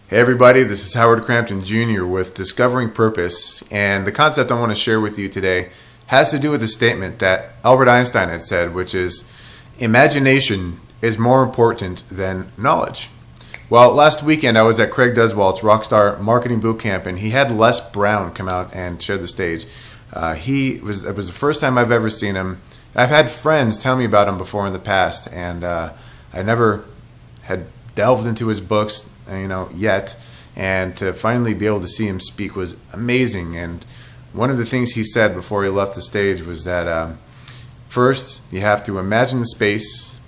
Hey everybody, this is Howard Crampton Jr. with Discovering Purpose, and the concept I want to share with you today has to do with a statement that Albert Einstein had said, which is, imagination is more important than knowledge. Well, last weekend I was at Craig Duswalt's Rockstar Marketing Bootcamp, and he had Les Brown come out and share the stage. It was the first time I've ever seen him. I've had friends tell me about him before in the past, and I never had delved into his books, yet, and to finally be able to see him speak was amazing. And one of the things he said before he left the stage was that first you have to imagine the space,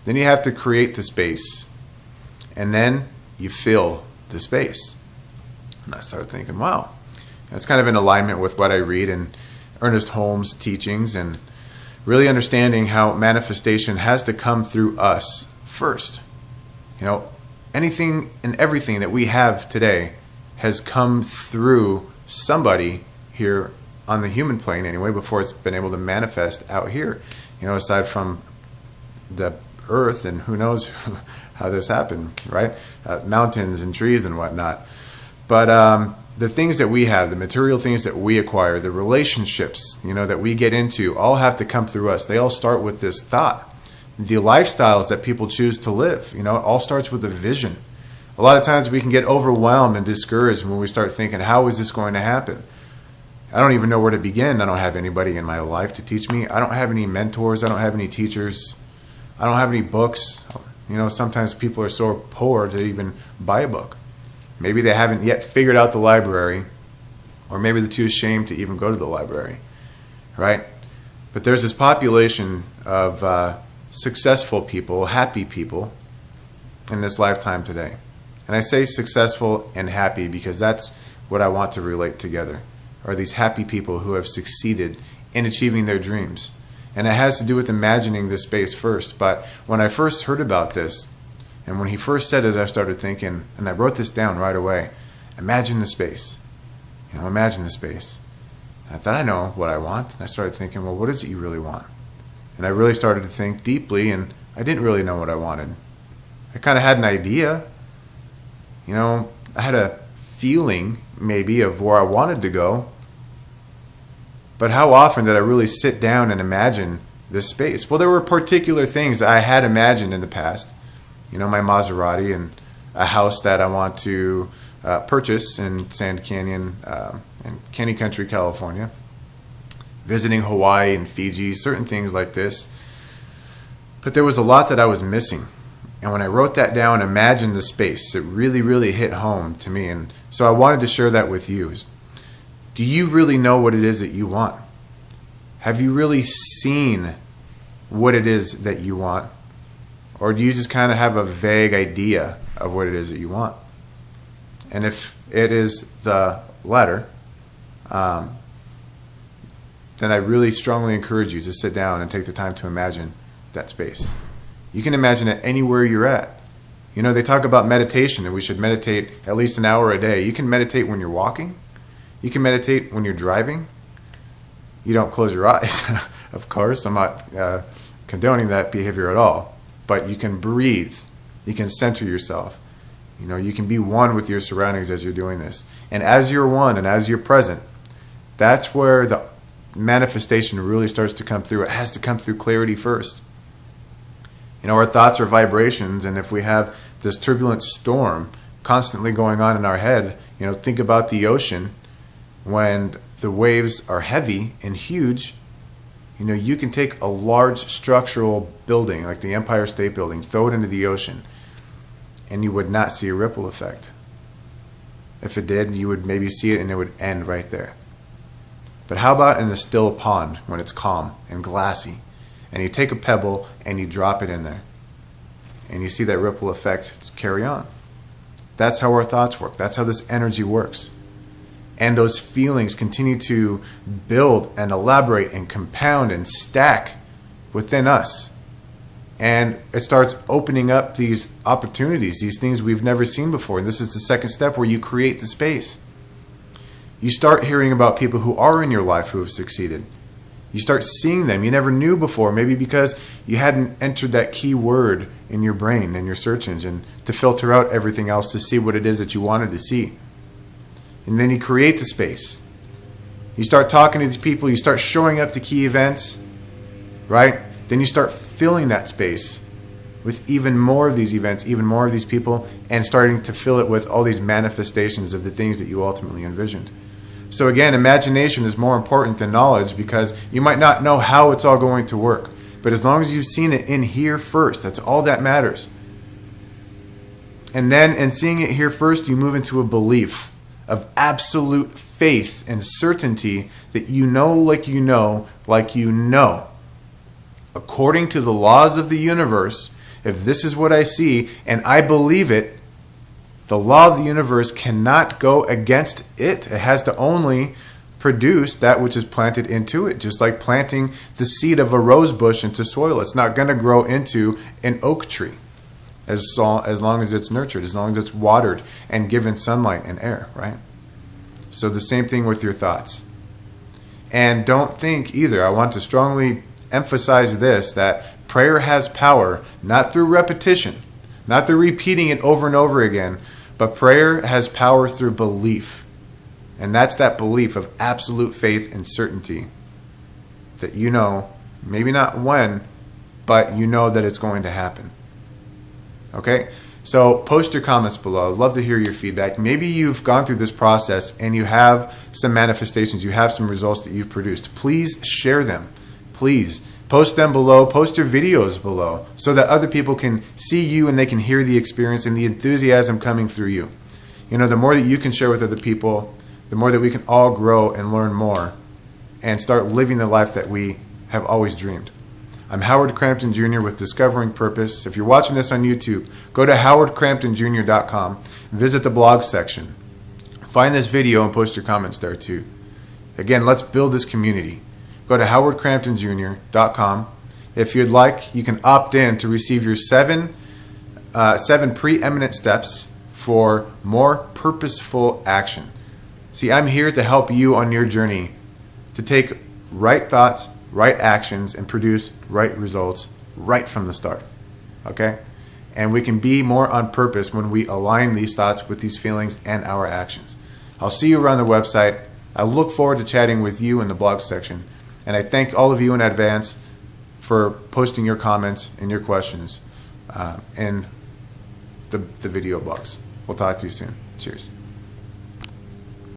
then you have to create the space, and then you fill the space. And I started thinking, wow, that's kind of in alignment with what I read in Ernest Holmes' teachings, and really understanding how manifestation has to come through us first. Anything and everything that we have today has come through somebody here on the human plane anyway, before it's been able to manifest out here. Aside from the earth, and who knows how this happened, right? Mountains and trees and whatnot. But the things that we have, the material things that we acquire, the relationships, that we get into, all have to come through us. They all start with this thought. The lifestyles that people choose to live, it all starts with a vision. A lot of times we can get overwhelmed and discouraged when we start thinking, how is this going to happen? I don't even know where to begin. I don't have anybody in my life to teach me. I don't have any mentors. I don't have any teachers. I don't have any books. Sometimes people are so poor to even buy a book. Maybe they haven't yet figured out the library, or maybe they're too ashamed to even go to the library, right? But there's this population of successful people, happy people in this lifetime today. And I say successful and happy because that's what I want to relate together, are these happy people who have succeeded in achieving their dreams. And it has to do with imagining this space first. But when I first heard about this, and when he first said it, I started thinking, and I wrote this down right away, imagine the space. Imagine the space. And I thought, I know what I want. And I started thinking, well, what is it you really want? And I really started to think deeply, and I didn't really know what I wanted. I kind of had an idea. I had a feeling, maybe, of where I wanted to go. But how often did I really sit down and imagine this space? Well, there were particular things that I had imagined in the past. My Maserati and a house that I want to purchase in Sand Canyon and Canny Country, California. Visiting Hawaii and Fiji, certain things like this. But there was a lot that I was missing. And when I wrote that down, imagined the space, it really, really hit home to me. And so I wanted to share that with you. Do you really know what it is that you want? Have you really seen what it is that you want? Or do you just kind of have a vague idea of what it is that you want? And if it is the latter, then I really strongly encourage you to sit down and take the time to imagine that space. You can imagine it anywhere you're at. They talk about meditation, that we should meditate at least an hour a day. You can meditate when you're walking. You can meditate when you're driving. You don't close your eyes, of course. I'm not condoning that behavior at all. But you can breathe. You can center yourself. You can be one with your surroundings as you're doing this. And as you're one and as you're present, that's where the manifestation really starts to come through. It has to come through clarity first. Our thoughts are vibrations, and if we have this turbulent storm constantly going on in our head, think about the ocean. When the waves are heavy and huge, you can take a large structural building like the Empire State Building, throw it into the ocean, and you would not see a ripple effect. If it did, you would maybe see it and it would end right there. But how about in a still pond when it's calm and glassy, and you take a pebble and you drop it in there, and you see that ripple effect carry on? That's how our thoughts work. That's how this energy works. And those feelings continue to build and elaborate and compound and stack within us. And it starts opening up these opportunities, these things we've never seen before. And this is the second step, where you create the space. You start hearing about people who are in your life who have succeeded. You start seeing them you never knew before, maybe because you hadn't entered that key word in your brain and your search engine to filter out everything else to see what it is that you wanted to see. And then you create the space. You start talking to these people, you start showing up to key events, right? Then you start filling that space with even more of these events, even more of these people, and starting to fill it with all these manifestations of the things that you ultimately envisioned. So again, imagination is more important than knowledge, because you might not know how it's all going to work. But as long as you've seen it in here first, that's all that matters. And then in seeing it here first, you move into a belief of absolute faith and certainty that you know like you know like you know. According to the laws of the universe, if this is what I see and I believe it, the law of the universe cannot go against it. It has to only produce that which is planted into it, just like planting the seed of a rose bush into soil. It's not going to grow into an oak tree as long as it's nurtured, as long as it's watered and given sunlight and air, right? So the same thing with your thoughts. And don't think either, I want to strongly emphasize this, that prayer has power, not through repetition, not through repeating it over and over again, but prayer has power through belief. And that's that belief of absolute faith and certainty that you know, maybe not when, but you know that it's going to happen. Okay? So post your comments below. I'd love to hear your feedback. Maybe you've gone through this process and you have some manifestations, you have some results that you've produced. Please share them. Please. Post them below, post your videos below so that other people can see you and they can hear the experience and the enthusiasm coming through you. You know, the more that you can share with other people, the more that we can all grow and learn more and start living the life that we have always dreamed. I'm Howard Crampton Jr. with Discovering Purpose. If you're watching this on YouTube, go to howardcramptonjr.com, visit the blog section, find this video and post your comments there too. Again, let's build this community. Go to howardcramptonjr.com. If you'd like, you can opt in to receive your seven preeminent steps for more purposeful action. See, I'm here to help you on your journey to take right thoughts, right actions, and produce right results right from the start. Okay? And we can be more on purpose when we align these thoughts with these feelings and our actions. I'll see you around the website. I look forward to chatting with you in the blog section. And I thank all of you in advance for posting your comments and your questions in the video blogs. We'll talk to you soon. Cheers.